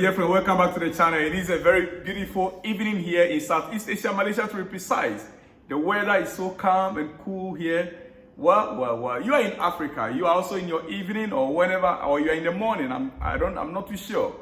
Dear friend, welcome back to the channel. It is a very beautiful evening here in Southeast Asia, Malaysia to be precise. The weather is so calm and cool here. Well, you are in Africa. You are also in your evening or whenever, or you are in the morning. I'm not too sure.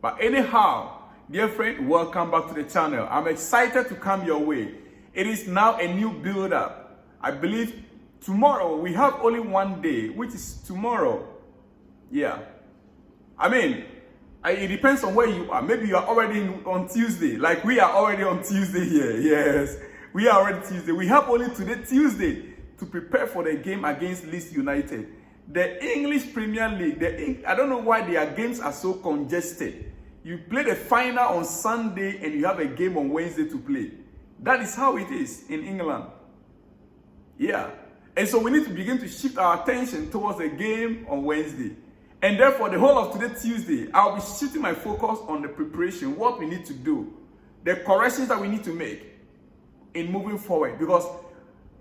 But anyhow, dear friend, welcome back to the channel. I'm excited to come your way. It is now a new build-up. I believe tomorrow, we have only one day, which is tomorrow. Yeah. I mean, it depends on where you are. Maybe you are already on Tuesday, like we are already on Tuesday here. Yes, we are already Tuesday. We have only today, Tuesday, to prepare for the game against Leeds United. The English Premier League, I don't know why their games are so congested. You play the final on Sunday and you have a game on Wednesday to play. That is how it is in England. Yeah. And so we need to begin to shift our attention towards the game on Wednesday. And therefore, the whole of today, Tuesday, I'll be shifting my focus on the preparation, what we need to do, the corrections that we need to make in moving forward. Because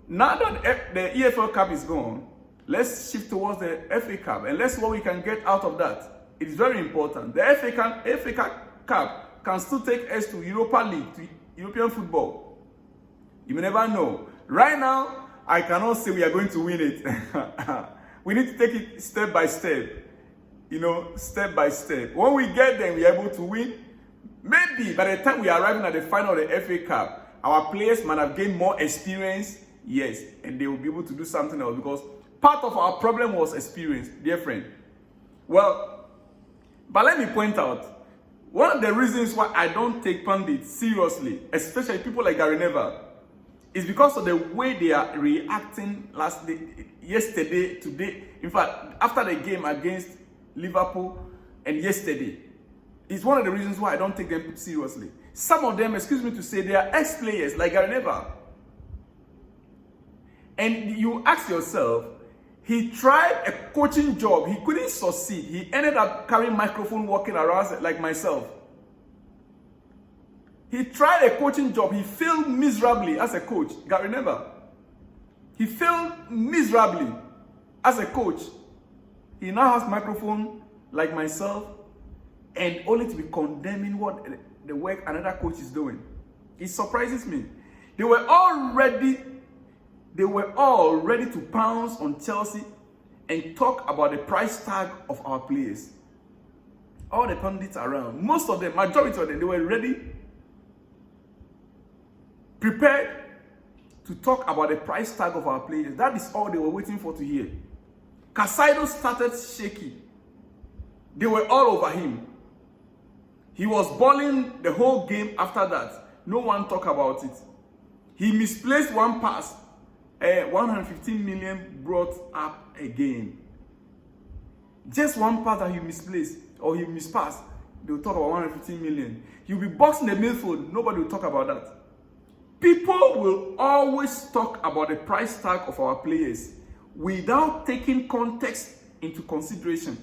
now that the EFL Cup is gone, let's shift towards the FA Cup and let's see what we can get out of that. It is very important. The FA Cup can still take us to Europa League, to European football. You may never know. Right now, I cannot say we are going to win it. We need to take it step by step. You know, step by step. When we get there, we are able to win. Maybe by the time we are arriving at the final of the FA Cup, our players might have gained more experience. Yes, and they will be able to do something else because part of our problem was experience, dear friend. Well, but let me point out, one of the reasons why I don't take pundits seriously, especially people like Gary Neville, is because of the way they are reacting yesterday, today. In fact, after the game against Liverpool and yesterday. It's one of the reasons why I don't take them seriously. Some of them, excuse me to say, they are ex-players like Gary Neville. And you ask yourself, he tried a coaching job, he couldn't succeed. He ended up carrying microphone walking around like myself. He tried a coaching job, he failed miserably as a coach, Gary Neville. He failed miserably as a coach. He now has microphone like myself and only to be condemning what the work another coach is doing. It surprises me. They were all ready to pounce on Chelsea and talk about the price tag of our players. All the pundits around, most of them, majority of them, they were ready, prepared to talk about the price tag of our players. That is all they were waiting for to hear. Casado started shaky. They were all over him. He was balling the whole game after that. No one talked about it. He misplaced one pass. 115 million brought up again. Just one pass that he misplaced or he mispassed, they will talk about 115 million. He'll be boxing the midfield. Nobody will talk about that. People will always talk about the price tag of our players without taking context into consideration.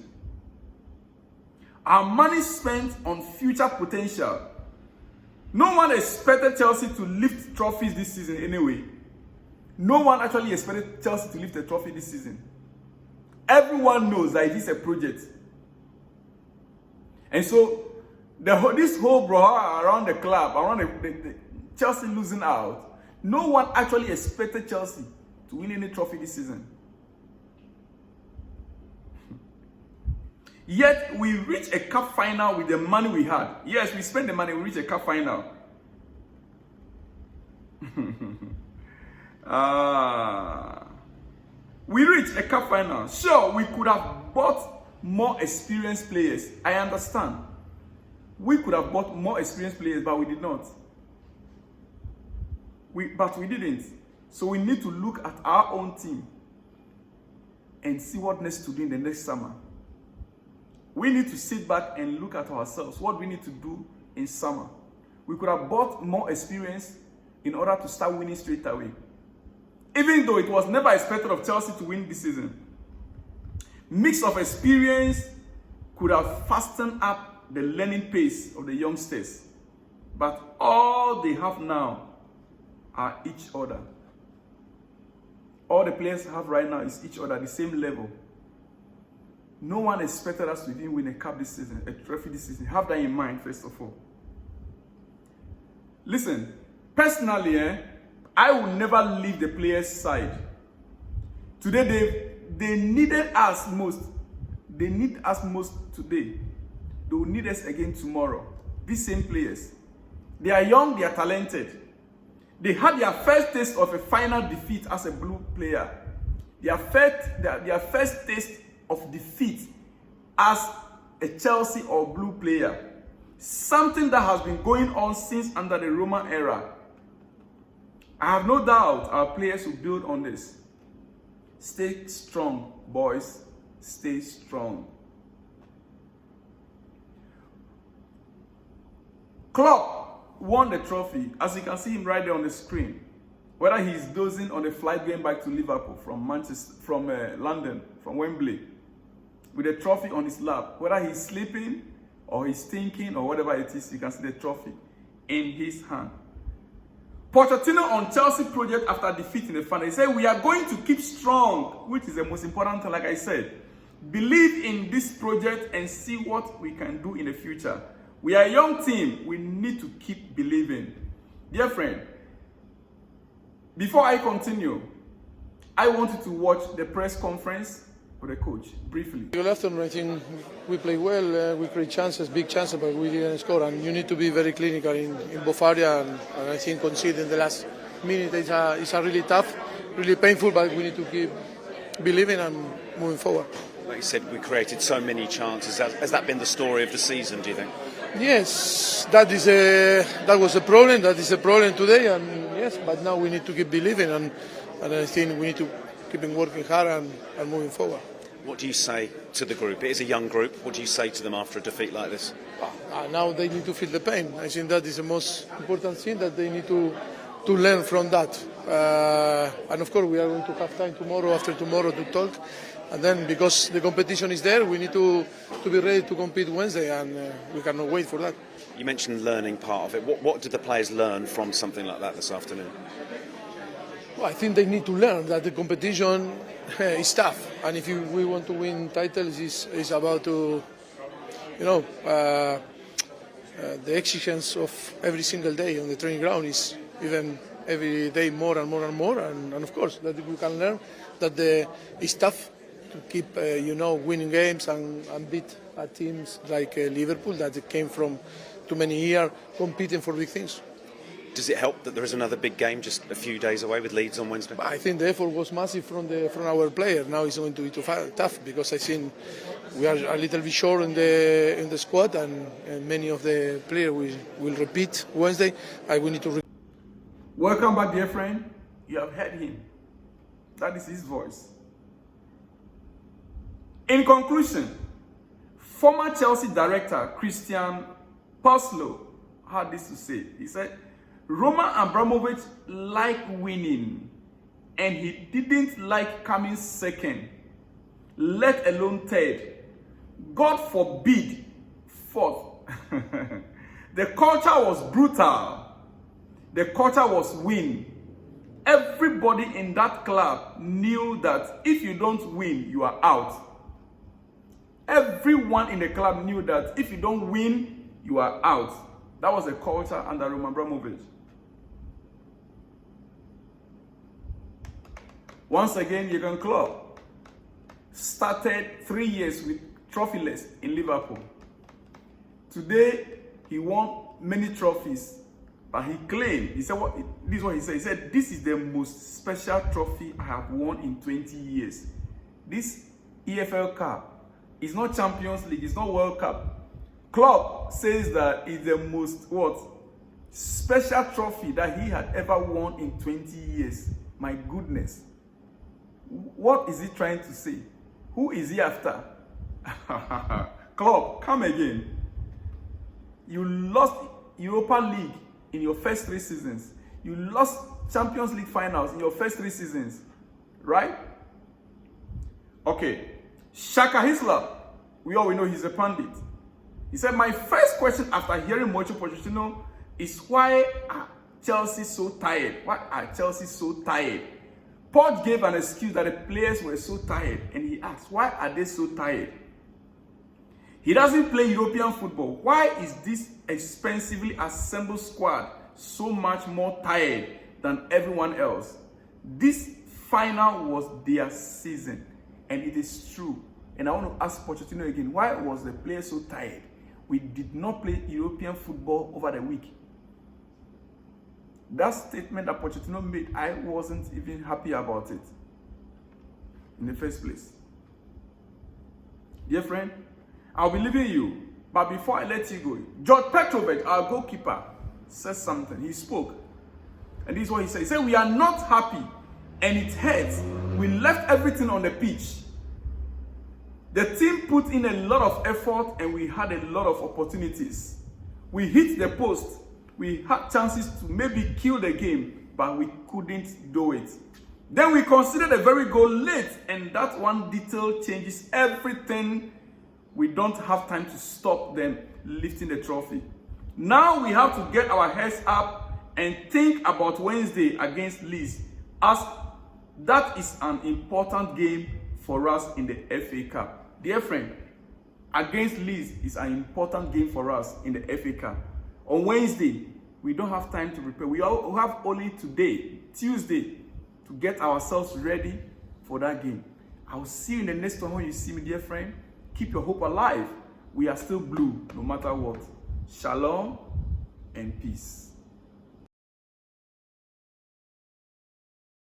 Our money spent on future potential. No one expected Chelsea to lift trophies this season anyway. No one actually expected Chelsea to lift a trophy this season. Everyone knows that it is a project. And so, this whole brouhaha around the club, around the Chelsea losing out, no one actually expected Chelsea to win any trophy this season. Yet, we reached a cup final with the money we had. Yes, we spent the money, we reached a cup final. We reached a cup final. Sure, we could have bought more experienced players. I understand. We could have bought more experienced players, but we did not. But we didn't. So we need to look at our own team and see what next to do in the next summer. We need to sit back and look at ourselves, what we need to do in summer. We could have bought more experience in order to start winning straight away. Even though it was never expected of Chelsea to win this season. Mix of experience could have fastened up the learning pace of the youngsters. But all they have now are each other. All the players have right now is each other, the same level. No one expected us to even win a cup this season, a trophy this season. Have that in mind, first of all. Listen, personally, I will never leave the players' side. Today, they needed us most. They need us most today. They will need us again tomorrow. These same players. They are young, they are talented. They had their first taste of a final defeat as a blue player. Their first taste of defeat as a Chelsea or blue player. Something that has been going on since under the Roman era. I have no doubt our players will build on this. Stay strong, boys. Stay strong. Klopp won the trophy, as you can see him right there on the screen. Whether he's dozing on a flight going back to Liverpool from London, from Wembley, with a trophy on his lap. Whether he's sleeping or he's thinking or whatever it is, you can see the trophy in his hand. Pochettino on Chelsea project after defeating the final. He said, we are going to keep strong, which is the most important thing, like I said. Believe in this project and see what we can do in the future. We are a young team. We need to keep believing. Dear friend, before I continue, I want you to watch the press conference with the coach, briefly. Good afternoon. I think we played well. We create chances, big chances, but we didn't score. And you need to be very clinical in both areas. And I think conceding the last minute is a really tough, really painful, but we need to keep believing and moving forward. Like you said, we created so many chances. Has that been the story of the season, do you think? Yes, that was a problem. That is a problem today, and yes, but now we need to keep believing, and I think we need to keep working hard and moving forward. What do you say to the group? It is a young group. What do you say to them after a defeat like this? Now they need to feel the pain. I think that is the most important thing, that they need to learn from that. And of course, we are going to have time tomorrow, after tomorrow, to talk. And then, because the competition is there, we need to be ready to compete Wednesday, and we cannot wait for that. You mentioned learning part of it. What did the players learn from something like that this afternoon? Well, I think they need to learn that the competition is tough, and if we want to win titles, it's about to, the exigence of every single day on the training ground is even every day more and more and more, and of course that we can learn that it's tough to keep winning games and beat teams like Liverpool that came from too many years competing for big things. Does it help that there is another big game just a few days away with Leeds on Wednesday? I think the effort was massive from our player. Now it's going to be too tough, because I think we are a little bit short in the squad, and many of the players will repeat Wednesday. We need to. Welcome back, dear friend. You have heard him. That is his voice. In conclusion, former Chelsea director Christian Purslow had this to say. He said, Roman Abramovich liked winning, and he didn't like coming second, let alone third. God forbid, fourth. The culture was brutal. The culture was win. Everybody in that club knew that if you don't win, you are out. Everyone in the club knew that if you don't win, you are out. That was the culture under Roman Abramovich. Once again, Jurgen Klopp started 3 years with trophyless in Liverpool. Today, he won many trophies, but he claimed, this is what he said. He said, this is the most special trophy I have won in 20 years. This EFL Cup is not Champions League, it's not World Cup. Klopp says that it's the most, special trophy that he had ever won in 20 years. My goodness. What is he trying to say? Who is he after? Klopp, come again. You lost Europa League in your first 3 seasons. You lost Champions League finals in your first 3 seasons. Right? Okay. Shaka Hislop, we all know he's a pundit. He said, my first question after hearing Mauricio Pochettino is, why are Chelsea so tired? Why are Chelsea so tired? Poch gave an excuse that the players were so tired, and he asked, why are they so tired? He doesn't play European football. Why is this expensively assembled squad so much more tired than everyone else? This final was their season, and it is true. And I want to ask Pochettino again, why was the player so tired? We did not play European football over the week. That statement that Pochettino made, I wasn't even happy about it in the first place. Dear friend, I'll be leaving you, but before I let you go, George Petrovic, our goalkeeper, said something. He spoke, and this is what he said. He said, we are not happy, and it hurts. We left everything on the pitch. The team put in a lot of effort, and we had a lot of opportunities. We hit the post. We had chances to maybe kill the game, but we couldn't do it. Then we considered a very goal late, and that one detail changes everything. We don't have time to stop them lifting the trophy. Now we have to get our heads up and think about Wednesday against Leeds, as that is an important game for us in the FA Cup. Dear friend, against Leeds is an important game for us in the FA Cup. On Wednesday, we don't have time to prepare. We have only today, Tuesday, to get ourselves ready for that game. I'll see you in the next one when you see me, dear friend. Keep your hope alive. We are still blue, no matter what. Shalom and peace.